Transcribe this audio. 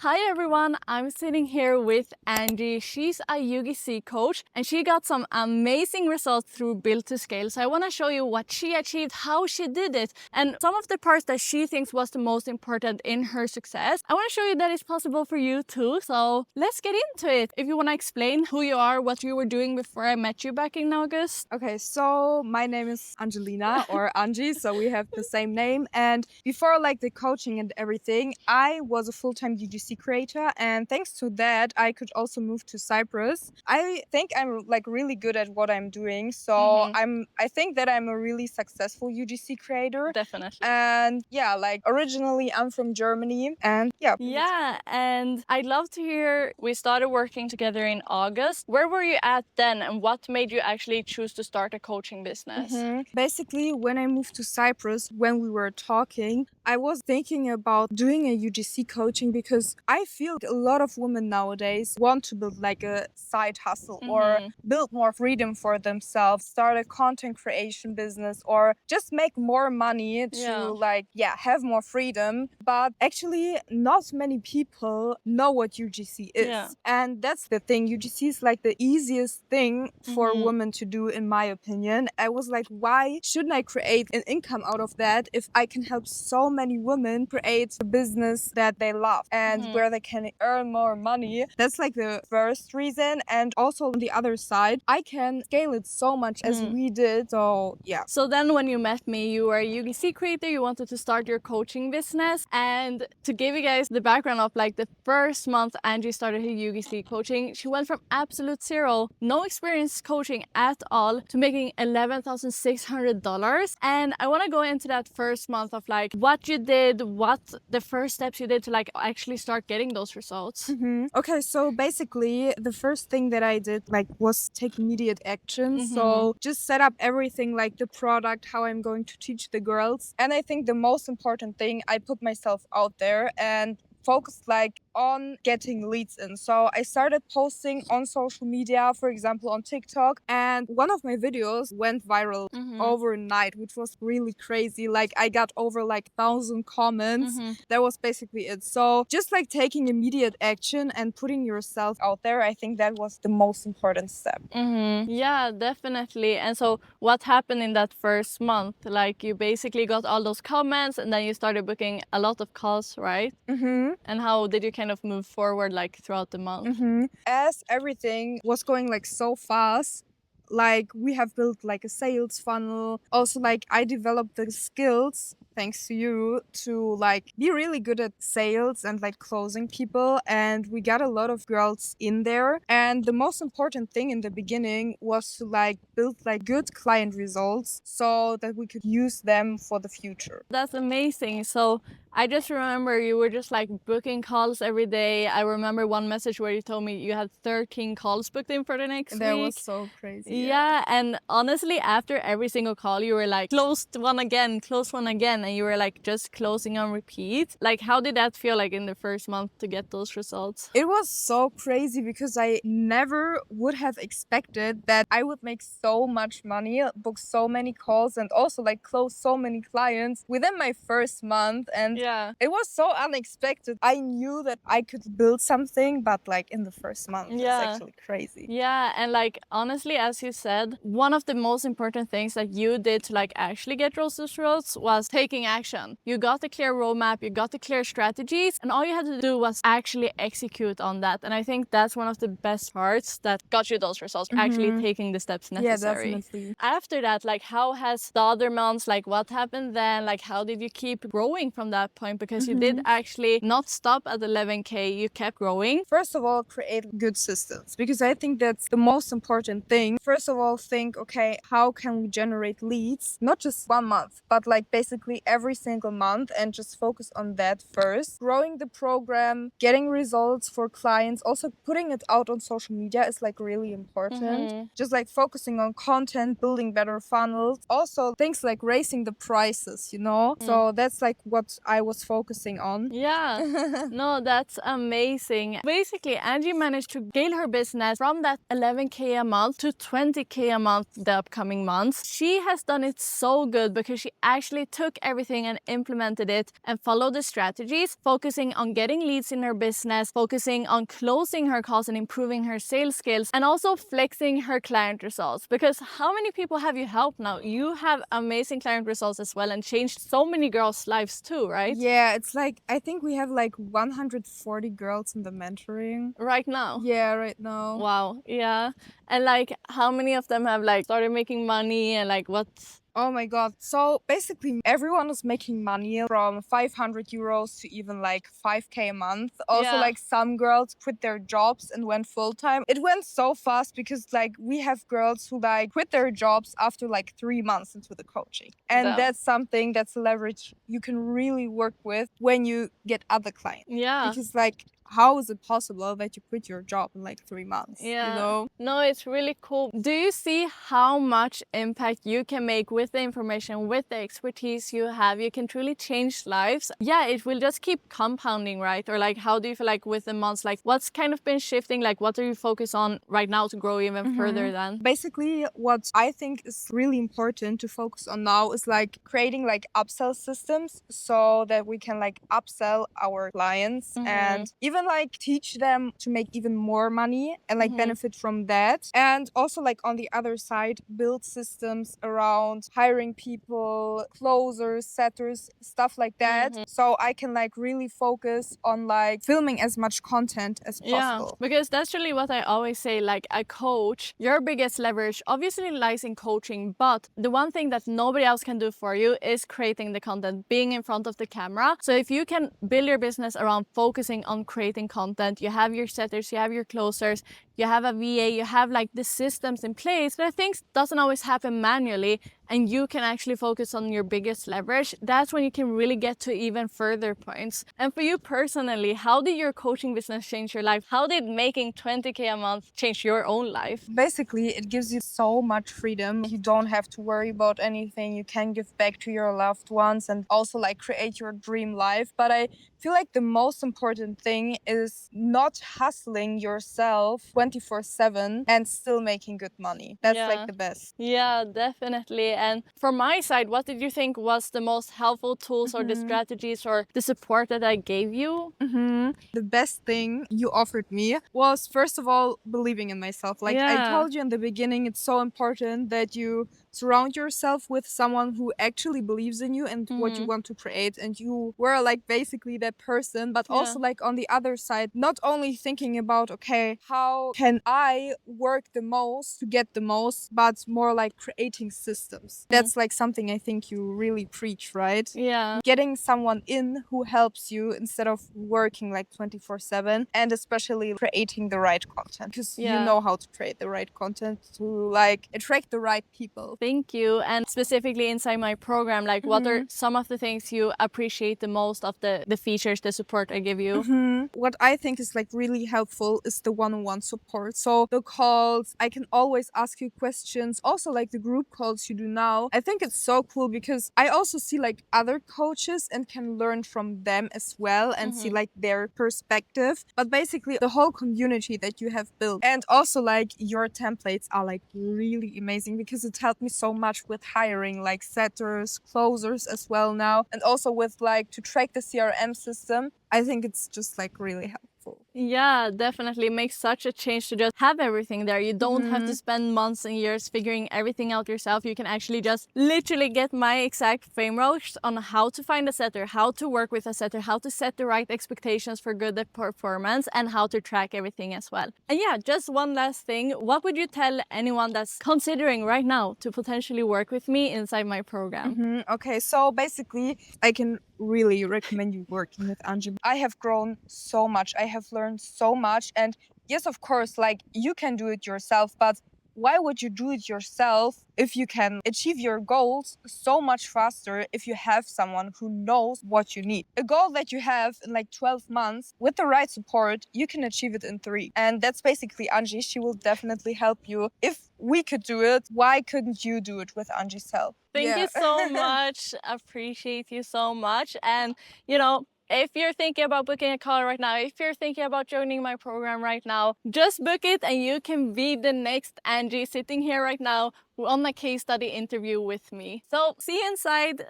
Hi everyone, I'm sitting here with Angie. She's a UGC coach and she got some amazing results through Build to Scale. So I want to show you what she achieved, how she did it, and some of the parts that she thinks was the most important in her success. I want to show you that it's possible for you too. So let's get into it. If you want to explain who you are, what you were doing before I met you back in August. Okay, so my name is Angelina or Angie, so we have the same name. And before the coaching and everything, I was a full-time UGC creator, and thanks to that, I could also move to Cyprus. I think I'm really good at what I'm doing, so I think that I'm a really successful UGC creator. Definitely. And yeah, originally I'm from Germany, and Yeah, and I'd love to hear, we started working together in August. Where were you at then and what made you actually choose to start a coaching business? Basically, when I moved to Cyprus, when we were talking, I was thinking about doing a UGC coaching because I feel a lot of women nowadays want to build a side hustle or build more freedom for themselves, start a content creation business, or just make more money to have more freedom. But actually, not many people know what UGC is. Yeah. And that's the thing. UGC is the easiest thing for women to do, in my opinion. I was like, why shouldn't I create an income out of that if I can help so many women create a business that they love and where they can earn more money? That's the first reason. And also on the other side, I can scale it so much as we did. So yeah. So then when you met me, you were a UGC creator, you wanted to start your coaching business. And to give you guys the background of the first month Angie started her UGC coaching, she went from absolute zero, no experience coaching at all, to making $11,600. And I want to go into that first month of what you did, what the first steps you did to actually start getting those results. Okay, so basically the first thing that I did was take immediate action. So just set up everything, the product, how I'm going to teach the girls. And I think the most important thing, I put myself out there and focused on getting leads in. So I started posting on social media, for example on TikTok, and one of my videos went viral overnight, which was really crazy. I got over 1,000 comments. That was basically it. So just taking immediate action and putting yourself out there, I think that was the most important step. Yeah, definitely. And so what happened in that first month? You basically got all those comments and then you started booking a lot of calls, right? And how did you kind of move forward throughout the month? As everything was going so fast, we have built a sales funnel. Also I developed the skills, thanks to you, to be really good at sales and closing people, and we got a lot of girls in there. And the most important thing in the beginning was to build good client results so that we could use them for the future. That's amazing. So I just remember you were just booking calls every day. I remember one message where you told me you had 13 calls booked in for the next week. That was so crazy. Yeah, and honestly, after every single call, you were closed one again, and you were just closing on repeat. How did that feel in the first month to get those results? It was so crazy because I never would have expected that I would make so much money, book so many calls, and also close so many clients within my first month. And it was so unexpected. I knew that I could build something, but in the first month, it's actually crazy. Yeah, and honestly, as you said, one of the most important things that you did to actually get those results was taking action. You got a clear roadmap, you got the clear strategies, and all you had to do was actually execute on that. And I think that's one of the best parts that got you those results, actually taking the steps necessary. Yeah, definitely. After that, how has the other months, what happened then? How did you keep growing from that point? Because you did actually not stop at 11K, you kept growing. First of all, create good systems, because I think that's the most important thing. First of all, think, okay, how can we generate leads? Not just 1 month, but basically every single month, and just focus on that first. Growing the program, getting results for clients, also putting it out on social media is really important. Just focusing on content, building better funnels. Also things raising the prices, So that's what I was focusing on. Yeah, no, that's amazing. Basically, Angie managed to scale her business from that 11K a month to 20K a month the upcoming months. She has done it so good because she actually took everything and implemented it and followed the strategies, focusing on getting leads in her business, focusing on closing her calls and improving her sales skills, and also flexing her client results. Because how many people have you helped now? You have amazing client results as well and changed so many girls' lives too, right? Yeah, it's like, I think we have like 140 girls in the mentoring. Right now. Yeah, right now. Wow. Yeah. And like, how many of them have like started making money and like what? Oh my God. So basically, everyone is making money from 500 euros to even like 5K a month. Also, Yeah. like some girls quit their jobs and went full time. It went so fast because like we have girls who like quit their jobs after like 3 months into the coaching. And Damn. that's something that's a leverage you can really work with when you get other clients. Yeah. Because like, how is it possible that you quit your job in like 3 months? Yeah. You know? No, it's really cool. Do you see how much impact you can make with the information, with the expertise you have? You can truly change lives. Yeah, it will just keep compounding, right? Or like, how do you feel like with the months? Like, what's kind of been shifting? Like, what do you focus on right now to grow even further then? Basically, what I think is really important to focus on now is like creating like upsell systems so that we can like upsell our clients and even like teach them to make even more money and like benefit from that. And also like on the other side, build systems around hiring people, closers, setters, stuff like that. So I can like really focus on like filming as much content as possible. Yeah, because that's really what I always say, like a coach, your biggest leverage obviously lies in coaching, but the one thing that nobody else can do for you is creating the content, being in front of the camera. So if you can build your business around focusing on creating content, you have your setters, you have your closers, you have a VA, you have like the systems in place, but things doesn't always happen manually and you can actually focus on your biggest leverage. That's when you can really get to even further points. And for you personally, how did your coaching business change your life? How did making 20K a month change your own life? Basically, it gives you so much freedom. You don't have to worry about anything. You can give back to your loved ones and also like create your dream life. But I feel like the most important thing is not hustling yourself 24/7 and still making good money. That's like the best. Yeah, definitely. And from my side, what did you think was the most helpful tools or the strategies or the support that I gave you? The best thing you offered me was, first of all, believing in myself. Like I told you in the beginning, it's so important that you surround yourself with someone who actually believes in you and what you want to create. And you were like basically that person, but also like on the other side, not only thinking about, okay, how can I work the most to get the most, but more like creating systems. That's like something I think you really preach, right? Yeah. Getting someone in who helps you instead of working like 24/7, and especially creating the right content because you know how to create the right content to like attract the right people. Thank you. And specifically inside my program, like what are some of the things you appreciate the most of the features, the support I give you? What I think is like really helpful is the one-on-one support. So the calls, I can always ask you questions. Also like the group calls you do now. I think it's so cool because I also see like other coaches and can learn from them as well and see like their perspective. But basically the whole community that you have built and also like your templates are like really amazing because it helped me so much with hiring like setters, closers as well now, and also with like to track the CRM system. I think it's just like really helpful. Yeah, definitely. It makes such a change to just have everything there. You don't have to spend months and years figuring everything out yourself. You can actually just literally get my exact frameworks on how to find a setter, how to work with a setter, how to set the right expectations for good performance, and how to track everything as well. And yeah, just one last thing. What would you tell anyone that's considering right now to potentially work with me inside my program? Okay, so basically, I can really recommend you working with Angie. I have grown so much. I have learned so much. And yes, of course, like you can do it yourself, but why would you do it yourself if you can achieve your goals so much faster if you have someone who knows what you need? A goal that you have in like 12 months, with the right support, you can achieve it in 3. And that's basically Angie. She will definitely help you. If we could do it, why couldn't you do it with Angie's help? Thank you so much. Appreciate you so much. And, you know, if you're thinking about booking a call right now, if you're thinking about joining my program right now, just book it and you can be the next Angie sitting here right now on a case study interview with me. So see you inside.